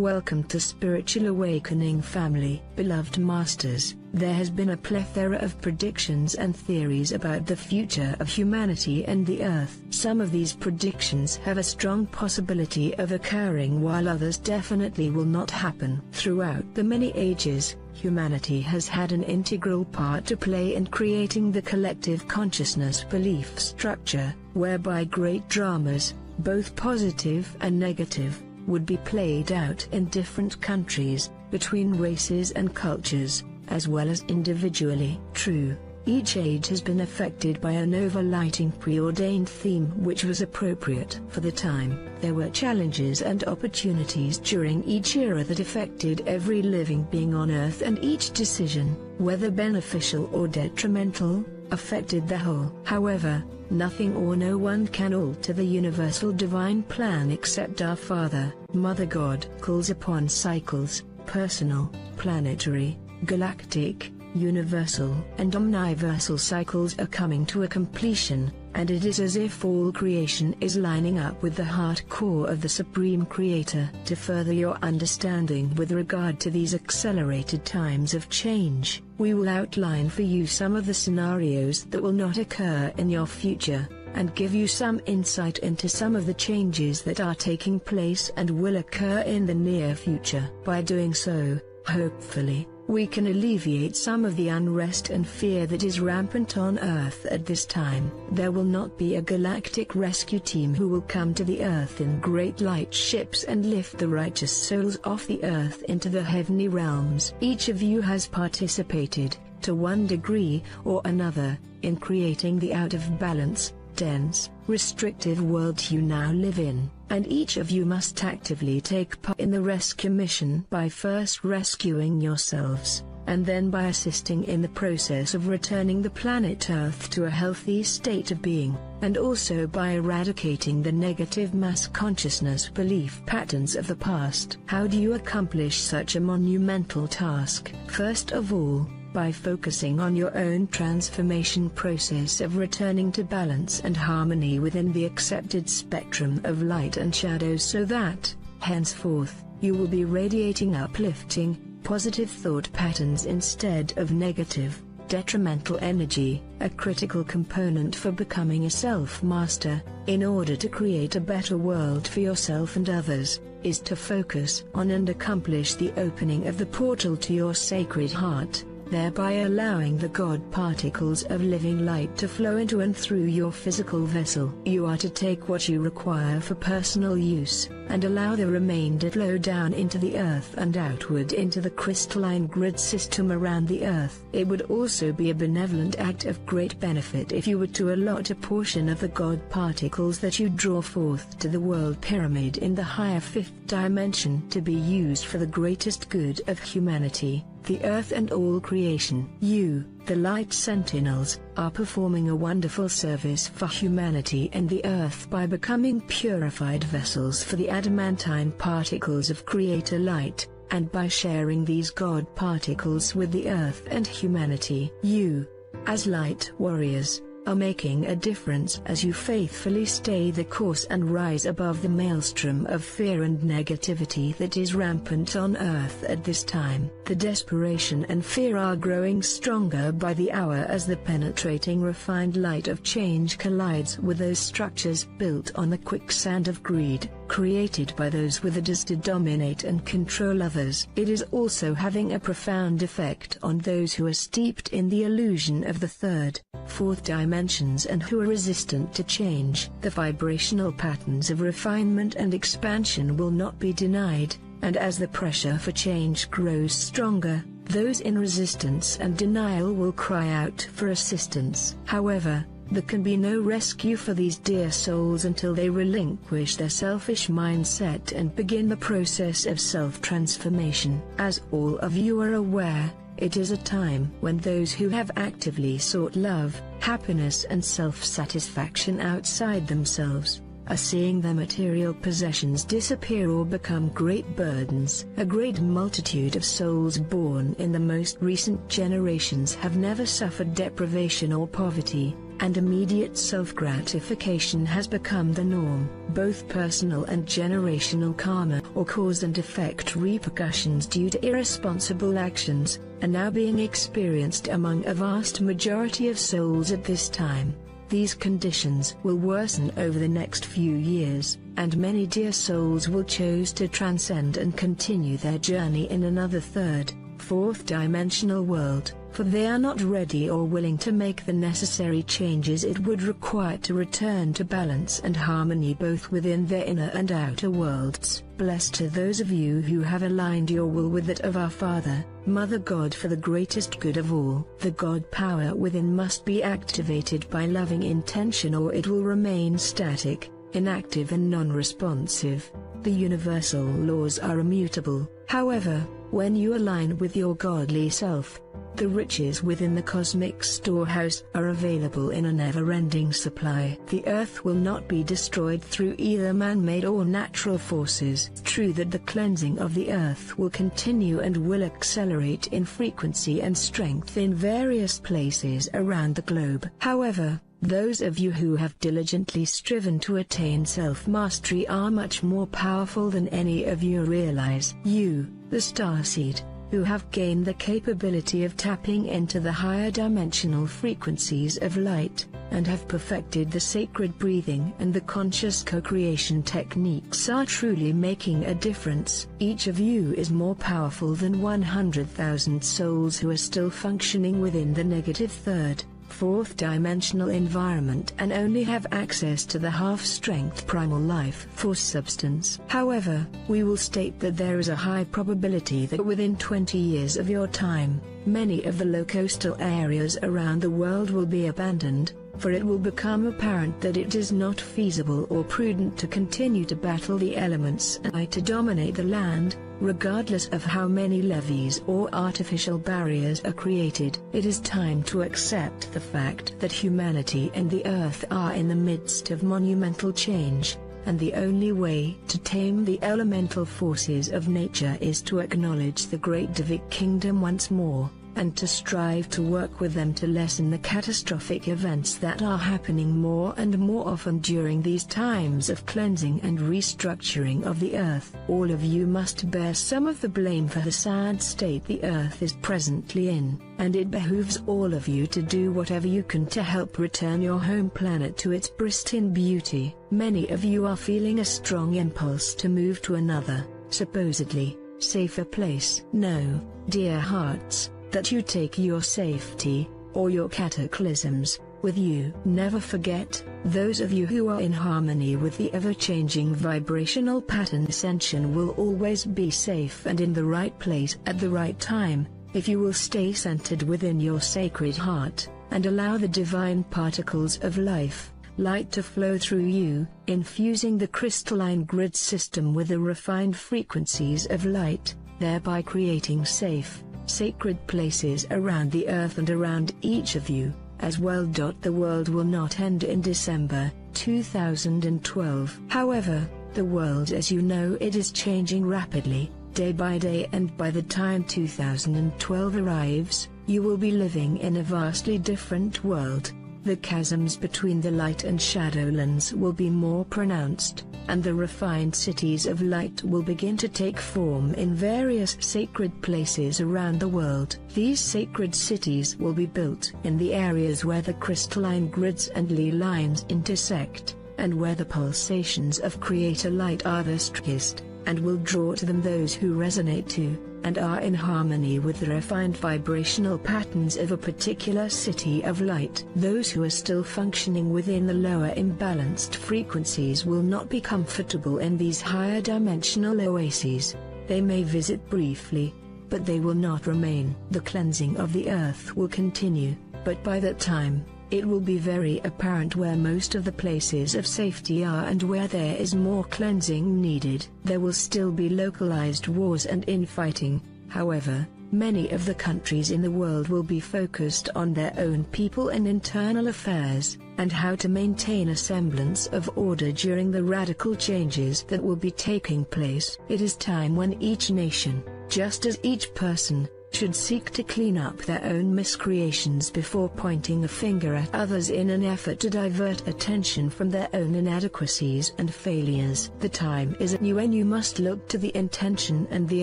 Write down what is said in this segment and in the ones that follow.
Welcome to Spiritual Awakening family. Beloved Masters, there has been a plethora of predictions and theories about the future of humanity and the Earth. Some of these predictions have a strong possibility of occurring while others definitely will not happen. Throughout the many ages, humanity has had an integral part to play in creating the collective consciousness belief structure, whereby great dramas, both positive and negative, would be played out in different countries, between races and cultures, as well as individually. True, each age has been affected by an overlighting preordained theme which was appropriate for the time. There were challenges and opportunities during each era that affected every living being on Earth, and each decision, whether beneficial or detrimental, affected the whole. However, nothing or no one can alter the universal divine plan except our Father, Mother God calls upon cycles, personal, planetary, galactic, universal and omniversal cycles are coming to a completion, and it is as if all creation is lining up with the heart core of the Supreme Creator. To further your understanding with regard to these accelerated times of change, we will outline for you some of the scenarios that will not occur in your future, and give you some insight into some of the changes that are taking place and will occur in the near future. By doing so, hopefully, we can alleviate some of the unrest and fear that is rampant on Earth at this time. There will not be a galactic rescue team who will come to the Earth in great light ships and lift the righteous souls off the Earth into the heavenly realms. Each of you has participated, to one degree or another, in creating the out of balance, dense, restricted world you now live in, and each of you must actively take part in the rescue mission by first rescuing yourselves, and then by assisting in the process of returning the planet Earth to a healthy state of being, and also by eradicating the negative mass consciousness belief patterns of the past. How do you accomplish such a monumental task? First of all, by focusing on your own transformation process of returning to balance and harmony within the accepted spectrum of light and shadow, so that, henceforth, you will be radiating uplifting, positive thought patterns instead of negative, detrimental energy. A critical component for becoming a self-master, in order to create a better world for yourself and others, is to focus on and accomplish the opening of the portal to your sacred heart, thereby allowing the God particles of living light to flow into and through your physical vessel. You are to take what you require for personal use, and allow the remainder to flow down into the Earth and outward into the crystalline grid system around the Earth. It would also be a benevolent act of great benefit if you were to allot a portion of the God particles that you draw forth to the world pyramid in the higher fifth dimension to be used for the greatest good of humanity, the Earth and all creation. You, the Light Sentinels, are performing a wonderful service for humanity and the Earth by becoming purified vessels for the adamantine particles of Creator Light, and by sharing these God particles with the Earth and humanity. You, as Light Warriors, are making a difference as you faithfully stay the course and rise above the maelstrom of fear and negativity that is rampant on Earth at this time. The desperation and fear are growing stronger by the hour as the penetrating refined light of change collides with those structures built on the quicksand of greed, created by those with the desire to dominate and control others. It is also having a profound effect on those who are steeped in the illusion of the third, fourth dimensions and who are resistant to change. The vibrational patterns of refinement and expansion will not be denied, and as the pressure for change grows stronger, those in resistance and denial will cry out for assistance. However, there can be no rescue for these dear souls until they relinquish their selfish mindset and begin the process of self-transformation. As all of you are aware, it is a time when those who have actively sought love, happiness and self-satisfaction outside themselves, are seeing their material possessions disappear or become great burdens. A great multitude of souls born in the most recent generations have never suffered deprivation or poverty, and immediate self-gratification has become the norm. Both personal and generational karma, or cause and effect repercussions due to irresponsible actions, are now being experienced among a vast majority of souls at this time. These conditions will worsen over the next few years, and many dear souls will choose to transcend and continue their journey in another third, fourth dimensional world, for they are not ready or willing to make the necessary changes it would require to return to balance and harmony both within their inner and outer worlds. Blessed to those of you who have aligned your will with that of our Father, Mother God for the greatest good of all. The God power within must be activated by loving intention or it will remain static, inactive and non-responsive. The universal laws are immutable. However, when you align with your godly self, the riches within the cosmic storehouse are available in a never-ending supply. The earth will not be destroyed through either man-made or natural forces. It's true that the cleansing of the earth will continue and will accelerate in frequency and strength in various places around the globe. However, those of you who have diligently striven to attain self-mastery are much more powerful than any of you realize. You, the starseed, who have gained the capability of tapping into the higher dimensional frequencies of light, and have perfected the sacred breathing and the conscious co-creation techniques are truly making a difference. Each of you is more powerful than 100,000 souls who are still functioning within the negative third, fourth dimensional environment and only have access to the half-strength primal life force substance. However, we will state that there is a high probability that within 20 years of your time, many of the low-coastal areas around the world will be abandoned, for it will become apparent that it is not feasible or prudent to continue to battle the elements and to dominate the land, regardless of how many levees or artificial barriers are created. It is time to accept the fact that humanity and the earth are in the midst of monumental change, and the only way to tame the elemental forces of nature is to acknowledge the great Divic Kingdom once more, and to strive to work with them to lessen the catastrophic events that are happening more and more often during these times of cleansing and restructuring of the earth. All of you must bear some of the blame for the sad state the earth is presently in, and it behooves all of you to do whatever you can to help return your home planet to its pristine beauty. Many of you are feeling a strong impulse to move to another, supposedly, safer place. Know, dear hearts, that you take your safety, or your cataclysms, with you. Never forget, those of you who are in harmony with the ever-changing vibrational pattern ascension will always be safe and in the right place at the right time, if you will stay centered within your sacred heart, and allow the divine particles of light to flow through you, infusing the crystalline grid system with the refined frequencies of light, thereby creating safe, sacred places around the earth and around each of you, as well. The world will not end in December 2012. However, the world as you know it is changing rapidly, day by day, and by the time 2012 arrives, you will be living in a vastly different world. The chasms between the light and shadowlands will be more pronounced, and the refined cities of light will begin to take form in various sacred places around the world. These sacred cities will be built in the areas where the crystalline grids and ley lines intersect, and where the pulsations of creator light are the strongest, and will draw to them those who resonate to, and are in harmony with the refined vibrational patterns of a particular city of light. Those who are still functioning within the lower imbalanced frequencies will not be comfortable in these higher dimensional oases. They may visit briefly, but they will not remain. The cleansing of the earth will continue, but by that time, it will be very apparent where most of the places of safety are and where there is more cleansing needed. There will still be localized wars and infighting, however, Many of the countries in the world will be focused on their own people and internal affairs, and how to maintain a semblance of order during the radical changes that will be taking place. It is time when each nation, just as each person, should seek to clean up their own miscreations before pointing a finger at others in an effort to divert attention from their own inadequacies and failures. The time is at when you must look to the intention and the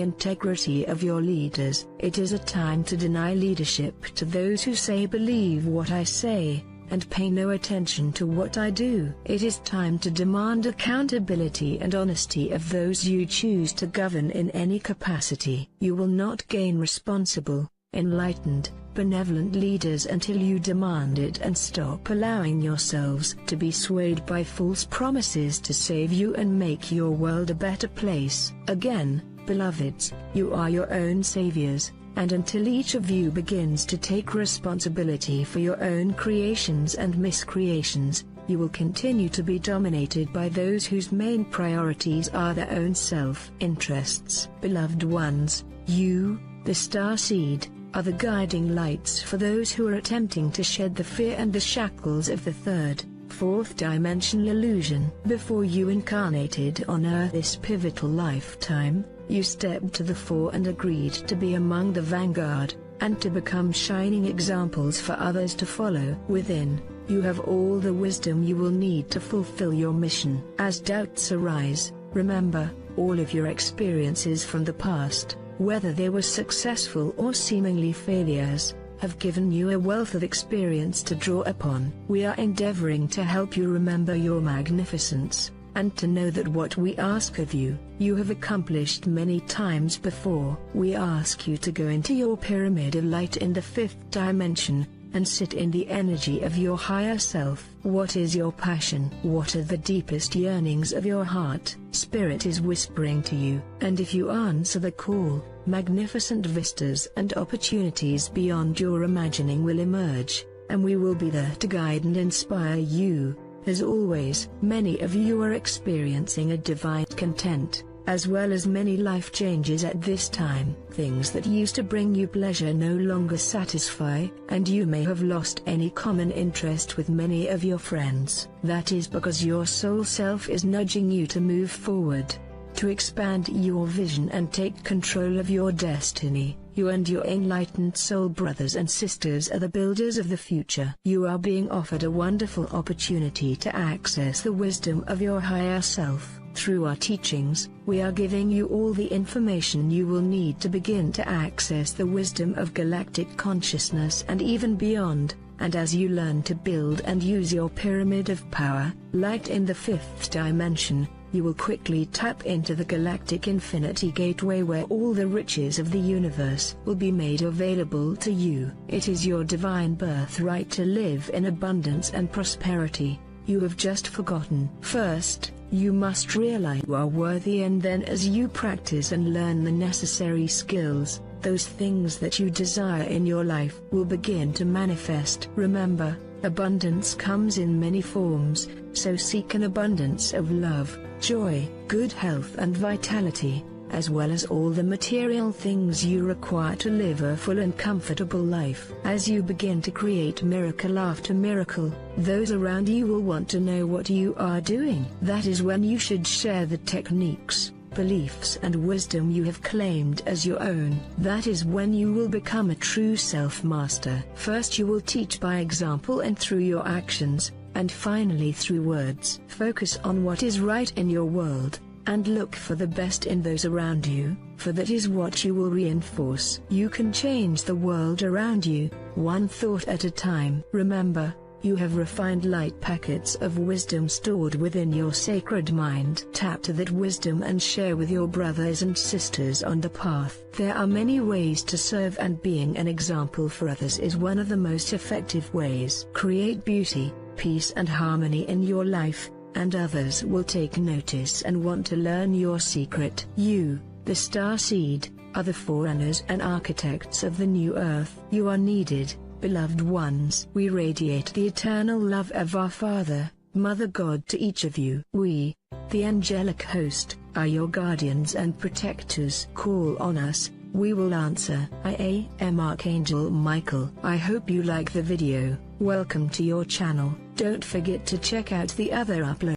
integrity of your leaders. It is a time to deny leadership to those who say believe what I say, and pay no attention to what I do. It is time to demand accountability and honesty of those you choose to govern in any capacity. You will not gain responsible, enlightened, benevolent leaders until you demand it and stop allowing yourselves to be swayed by false promises to save you and make your world a better place. Again, beloveds, you are your own saviors. And until each of you begins to take responsibility for your own creations and miscreations, you will continue to be dominated by those whose main priorities are their own self-interests. Beloved ones, you, the star seed, are the guiding lights for those who are attempting to shed the fear and the shackles of the third, fourth dimensional illusion. Before you incarnated on Earth this pivotal lifetime, you stepped to the fore and agreed to be among the vanguard, and to become shining examples for others to follow. Within, you have all the wisdom you will need to fulfill your mission. As doubts arise, remember, all of your experiences from the past, whether they were successful or seemingly failures, have given you a wealth of experience to draw upon. We are endeavoring to help you remember your magnificence, and to know that what we ask of you, you have accomplished many times before. We ask you to go into your pyramid of light in the fifth dimension, and sit in the energy of your higher self. What is your passion? What are the deepest yearnings of your heart? Spirit is whispering to you, and if you answer the call, magnificent vistas and opportunities beyond your imagining will emerge, and we will be there to guide and inspire you. As always, many of you are experiencing a divine content, as well as many life changes at this time. Things that used to bring you pleasure no longer satisfy, and you may have lost any common interest with many of your friends. That is because your soul self is nudging you to move forward, to expand your vision and take control of your destiny. You and your enlightened soul brothers and sisters are the builders of the future. You are being offered a wonderful opportunity to access the wisdom of your higher self. Through our teachings, we are giving you all the information you will need to begin to access the wisdom of galactic consciousness and even beyond. And as you learn to build and use your pyramid of power, light in the fifth dimension, you will quickly tap into the galactic infinity gateway where all the riches of the universe will be made available to you. It is your divine birthright to live in abundance and prosperity. You have just forgotten. First, you must realize you are worthy, and then as you practice and learn the necessary skills, those things that you desire in your life will begin to manifest. Remember, abundance comes in many forms, so seek an abundance of love, joy, good health and vitality, as well as all the material things you require to live a full and comfortable life. As you begin to create miracle after miracle, those around you will want to know what you are doing. That is when you should share the techniques, beliefs and wisdom you have claimed as your own. That is when you will become a true self-master. First you will teach by example and through your actions, and finally through words. Focus on what is right in your world, and look for the best in those around you, for that is what you will reinforce. You can change the world around you, one thought at a time. Remember, you have refined light packets of wisdom stored within your sacred mind. Tap to that wisdom and share with your brothers and sisters on the path. There are many ways to serve, and being an example for others is one of the most effective ways. Create beauty, peace and harmony in your life, and others will take notice and want to learn your secret. You, the star seed, are the forerunners and architects of the new earth. You are needed, beloved ones. We radiate the eternal love of our Father, Mother God to each of you. We, the angelic host, are your guardians and protectors. Call on us, we will answer. I am Archangel Michael. I hope you like the video. Welcome to your channel. Don't forget to check out the other uploads.